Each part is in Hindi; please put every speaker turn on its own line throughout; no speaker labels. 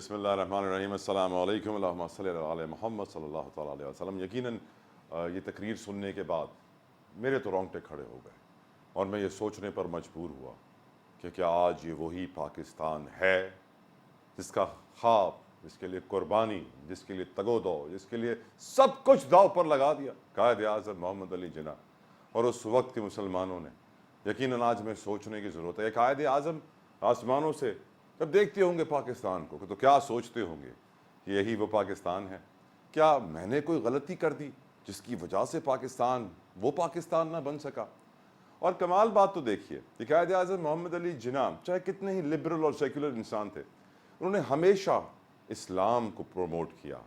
बिस्मिल्लाहिर्रहमानिर्रहीम अस्सलामु अलैकुम अल्लाहुम्मा सल्लि अला मुहम्मद सल्लल्लाहु तआला अलैहि वसल्लम। यकीनन ये तकरीर सुनने के बाद मेरे तो रोंगटे खड़े हो गए और मैं ये सोचने पर मजबूर हुआ कि क्या आज ये वही पाकिस्तान है जिसका ख्वाब, जिसके लिए कुर्बानी, जिसके लिए तगोदो, जिसके लिए सब कुछ दाव पर लगा दिया कायद आज़म मोहम्मद अली जिन्ना और उस वक्त के मुसलमानों ने। यकीनन आज में सोचने की ज़रूरत है। कायद आज़म आसमानों से जब देखते होंगे पाकिस्तान को तो क्या सोचते होंगे कि यही वो पाकिस्तान है? क्या मैंने कोई गलती कर दी जिसकी वजह से पाकिस्तान वो पाकिस्तान ना बन सका? और कमाल बात तो देखिए कि कायद आज़म मोहम्मद अली जिन्ना चाहे कितने ही लिबरल और सेकुलर इंसान थे, उन्होंने हमेशा इस्लाम को प्रमोट किया,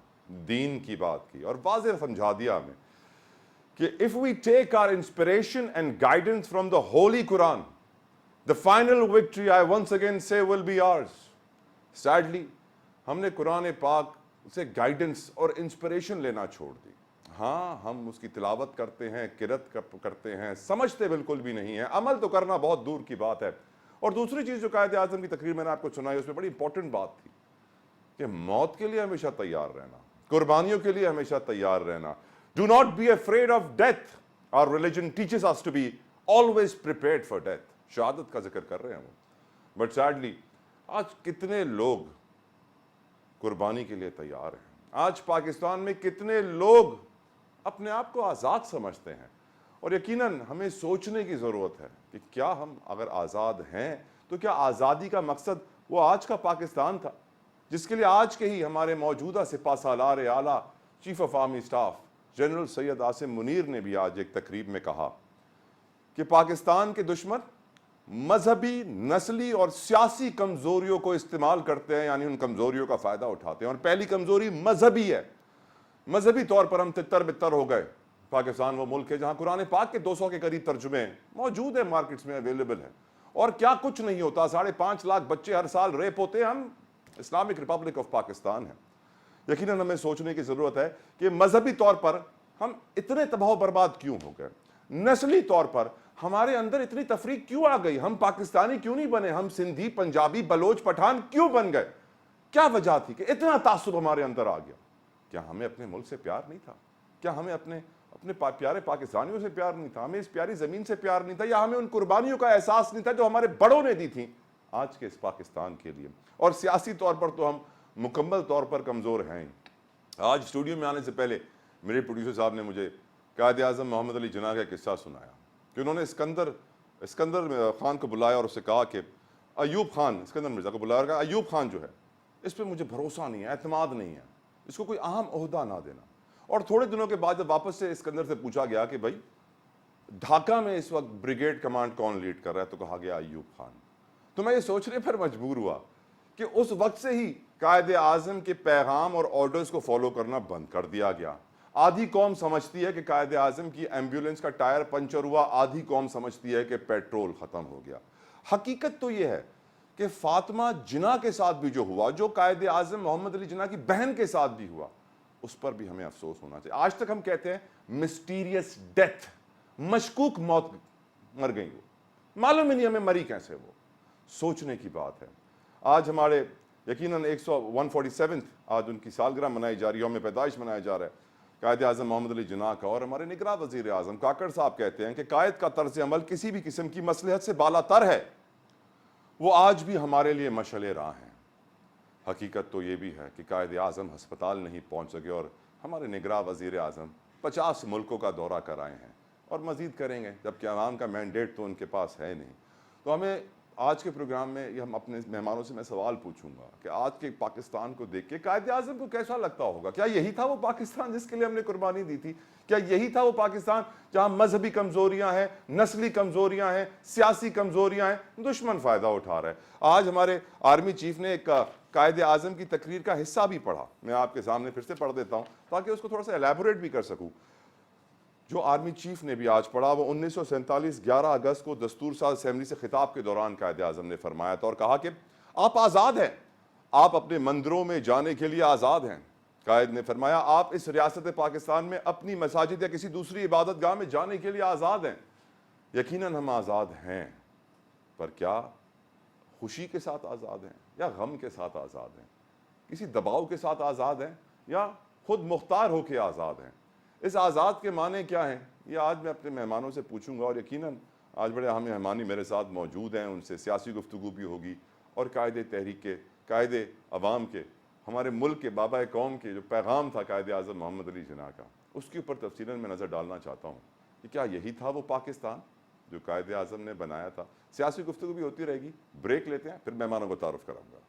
दीन की बात की और वाज़ेह समझा दिया हमें कि if we take our inspiration and guidance from the holy Quran, the final victory, I once again say, will be ours. Sadly, हमने कुरान पाक से गाइडेंस और इंस्पिरेशन लेना छोड़ दी। हाँ, हम उसकी तिलावत करते हैं, किरत करते हैं, समझते बिल्कुल भी नहीं है, अमल तो करना बहुत दूर की बात है। और दूसरी चीज़ जो कायद आज़म की तकरीर मैंने आपको सुनाई, उसमें बड़ी इंपॉर्टेंट बात थी कि मौत के लिए हमेशा तैयार रहना, कुर्बानियों के लिए हमेशा तैयार रहना। Do not be afraid of death. Our religion teaches us to be always prepared for death. शहादत का जिक्र कर रहे हैं वो, बट सैडली आज कितने लोग कुर्बानी के लिए तैयार हैं? आज पाकिस्तान में कितने लोग अपने आप को आज़ाद समझते हैं? और यकीनन हमें सोचने की ज़रूरत है कि क्या हम अगर आज़ाद हैं तो क्या आज़ादी का मकसद वो आज का पाकिस्तान था जिसके लिए आज के ही हमारे मौजूदा सिपहसालार आला chief of army staff general Syed Asim Munir ने भी आज एक तकरीब में कहा कि पाकिस्तान के दुश्मन मजहबी, नस्ली और सियासी कमजोरियों को इस्तेमाल करते हैं, यानी उन कमजोरियों का फायदा उठाते हैं। और पहली कमजोरी मजहबी है। मजहबी तौर पर हम तितर बितर हो गए। पाकिस्तान वो मुल्क है जहां कुरान पाक के 200 के करीब तर्जुमे मौजूद है, मार्केट्स में अवेलेबल है, और क्या कुछ नहीं होता। 5.5 लाख बच्चे हर साल रेप होते हैं। हम इस्लामिक रिपब्लिक ऑफ पाकिस्तान है। यकीनन हमें सोचने की जरूरत है कि मजहबी तौर पर हम इतने तबाह बर्बाद क्यों हो गए? नस्ली तौर पर हमारे अंदर इतनी तफरीक क्यों आ गई? हम पाकिस्तानी क्यों नहीं बने? हम सिंधी, पंजाबी, बलोच, पठान क्यों बन गए? क्या वजह थी कि इतना तासुब हमारे अंदर आ गया? क्या हमें अपने मुल्क से प्यार नहीं था? क्या हमें अपने प्यारे पाकिस्तानियों से प्यार नहीं था? हमें इस प्यारी जमीन से प्यार नहीं था? या हमें उन कुर्बानियों का एहसास नहीं था जो हमारे बड़ों ने दी थी आज के इस पाकिस्तान के लिए? और सियासी तौर पर तो हम मुकम्मल तौर पर कमजोर हैं। आज स्टूडियो में आने से पहले मेरे प्रोड्यूसर साहब ने मुझे कायद आज़म मोहम्मद अली जिन्ना का किस्सा सुनाया कि उन्होंने इस्कंदर खान को बुलाया और उससे कहा कि अयूब खान, इस्कंदर मिर्जा को बुलाया और कहा अयूब खान जो है इस पर मुझे भरोसा नहीं है, एतमाद नहीं है, इसको कोई अहम ओहदा ना देना। और थोड़े दिनों के बाद जब वापस से इस्कंदर से पूछा गया कि भाई ढाका में इस वक्त ब्रिगेड कमांड कौन लीड कर रहा है, तो कहा गया अयूब खान। तो मैं ये सोचने पर मजबूर हुआ कि उस वक्त से ही कायद आज़म के पैगाम और ऑर्डर्स को फॉलो करना बंद कर दिया गया। आधी कौम समझती है कि कायद आज़म की एम्बुलेंस का टायर पंचर हुआ, आधी कौम समझती है कि पेट्रोल ख़त्म हो गया। हकीकत तो यह है कि फातिमा जिन्ना के साथ भी जो हुआ, जो कायद आज़म मोहम्मद अली जिन्ना की बहन के साथ भी हुआ, उस पर भी हमें अफसोस होना चाहिए। आज तक हम कहते हैं मिस्टीरियस डेथ, मशकूक मौत, मर गई वो, मालूम ही नहीं हमें मरी कैसे वो। सोचने की बात है। आज हमारे यकीनन 147 आज उनकी सालगिरह मनाई जा रही है, यौम पैदाइश मनाया जा रहा है कायद आज़म मोहम्मद अली जिन्ना का। और हमारे निगरान वज़ीर आज़म काकड़ साहब कहते हैं कि कायद का तर्ज अमल किसी भी किस्म की मसलहत से बालातर है। वो आज भी हमारे लिए मशअले राह हैं। हकीकत तो ये भी है कि कायद आज़म हस्पताल नहीं पहुँच सके और हमारे निगरान वज़ीर आज़म 50 मुल्कों का दौरा कराए हैं और मज़ीद करेंगे, जबकि आवाम का मैंडेट तो उनके पास है नहीं। तो हमें आज के प्रोग्राम में ये हम अपने मेहमानों से मैं सवाल पूछूंगा कि आज के पाकिस्तान को देख के कायद आज़म को कैसा लगता होगा? क्या यही था वो पाकिस्तान जिसके लिए हमने कुर्बानी दी थी? क्या यही था वो पाकिस्तान जहां मजहबी कमजोरियां हैं, नस्ली कमजोरियां हैं, सियासी कमजोरियां हैं, दुश्मन फायदा उठा रहा है? आज हमारे आर्मी चीफ ने एक कायद आज़म की तकरीर का हिस्सा भी पढ़ा, मैं आपके सामने फिर से पढ़ देता हूँ ताकि उसको थोड़ा सा एलैबोरेट भी कर सकूँ। जो आर्मी चीफ ने भी आज पढ़ा वो 1947 11 अगस्त को दस्तूर साज असेंबली से खिताब के दौरान कायद आज़म ने फरमाया था और कहा कि आप आज़ाद हैं, आप अपने मंदिरों में जाने के लिए आज़ाद हैं। कायद ने फरमाया आप इस रियासत पाकिस्तान में अपनी मसाजिद या किसी दूसरी इबादत गाह में जाने के लिए आज़ाद हैं। यकीनन हम आज़ाद हैं, पर क्या खुशी के साथ आज़ाद हैं या गम के साथ आज़ाद हैं? किसी दबाव के साथ आज़ाद हैं या खुद मुख्तार होकर आज़ाद हैं? इस आज़ाद के माने क्या हैं, ये आज मैं अपने मेहमानों से पूछूंगा। और यकीनन आज बड़े अहम मेहमानी मेरे साथ मौजूद हैं, उनसे सियासी गुफ्तगू भी होगी और कायदे तहरीक के, कायदे अवाम के, हमारे मुल्क के बाबा कौम के जो पैगाम था कायदे आज़म मोहम्मद अली जिन्ना का, उसके ऊपर तफसीलन में नज़र डालना चाहता हूँ कि क्या यही था वो पाकिस्तान जो कायदे आज़म ने बनाया था। सियासी गुफ्तगू भी होती रहेगी, ब्रेक लेते हैं, फिर मेहमानों को तारुफ कराऊंगा।